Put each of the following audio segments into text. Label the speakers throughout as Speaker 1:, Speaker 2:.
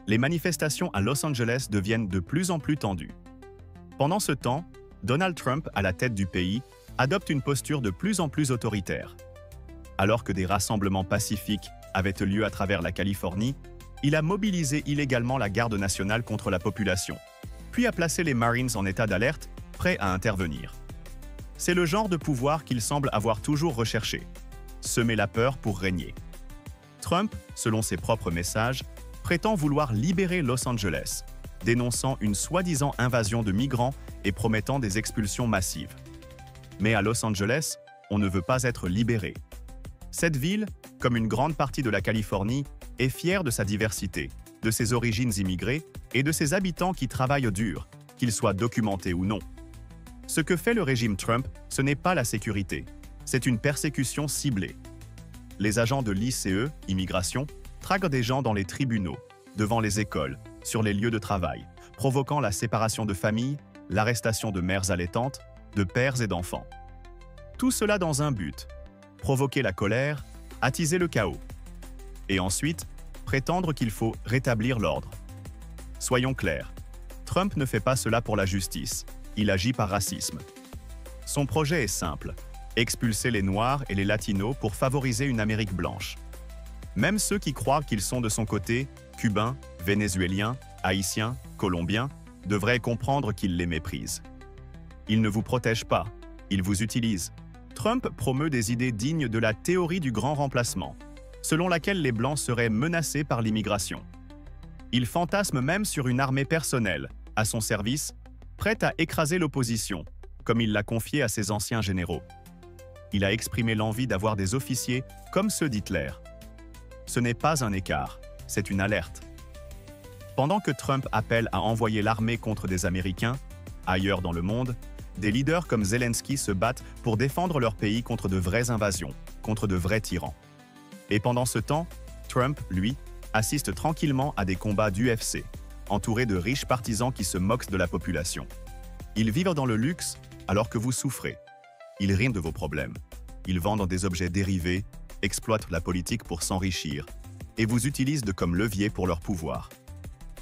Speaker 1: les manifestations à Los Angeles deviennent de plus en plus tendues. Pendant ce temps, Donald Trump, à la tête du pays, adopte une posture de plus en plus autoritaire. Alors que des rassemblements pacifiques avaient lieu à travers la Californie, il a mobilisé illégalement la garde nationale contre la population, puis a placé les Marines en état d'alerte, prêts à intervenir. C'est le genre de pouvoir qu'il semble avoir toujours recherché, semer la peur pour régner. Trump, selon ses propres messages, prétend vouloir libérer Los Angeles, dénonçant une soi-disant invasion de migrants et promettant des expulsions massives. Mais à Los Angeles, on ne veut pas être libéré. Cette ville, comme une grande partie de la Californie, est fière de sa diversité, de ses origines immigrées et de ses habitants qui travaillent dur, qu'ils soient documentés ou non. Ce que fait le régime Trump, ce n'est pas la sécurité, c'est une persécution ciblée. Les agents de l'ICE, Immigration, traquent des gens dans les tribunaux, devant les écoles, sur les lieux de travail, provoquant la séparation de familles, l'arrestation de mères allaitantes, de pères et d'enfants. Tout cela dans un but: provoquer la colère, attiser le chaos. Et ensuite, prétendre qu'il faut rétablir l'ordre. Soyons clairs, Trump ne fait pas cela pour la justice, il agit par racisme. Son projet est simple: expulser les Noirs et les Latinos pour favoriser une Amérique blanche. Même ceux qui croient qu'ils sont de son côté, Cubains, Vénézuéliens, Haïtiens, Colombiens, devraient comprendre qu'il les méprise. Il ne vous protège pas, il vous utilise. Trump promeut des idées dignes de la théorie du grand remplacement, selon laquelle les Blancs seraient menacés par l'immigration. Il fantasme même sur une armée personnelle, à son service, prête à écraser l'opposition, comme il l'a confié à ses anciens généraux. Il a exprimé l'envie d'avoir des officiers comme ceux d'Hitler. Ce n'est pas un écart, c'est une alerte. Pendant que Trump appelle à envoyer l'armée contre des Américains, ailleurs dans le monde, des leaders comme Zelensky se battent pour défendre leur pays contre de vraies invasions, contre de vrais tyrans. Et pendant ce temps, Trump, lui, assiste tranquillement à des combats d'UFC, entouré de riches partisans qui se moquent de la population. Ils vivent dans le luxe alors que vous souffrez. Ils rient de vos problèmes. Ils vendent des objets dérivés, exploitent la politique pour s'enrichir et vous utilisent comme levier pour leur pouvoir.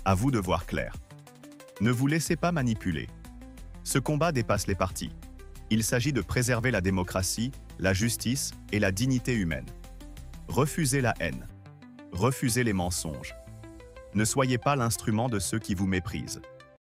Speaker 1: À vous de voir clair. Ne vous laissez pas manipuler. Ce combat dépasse les partis. Il s'agit de préserver la démocratie, la justice et la dignité humaine. Refusez la haine. Refusez les mensonges. Ne soyez pas l'instrument de ceux qui vous méprisent.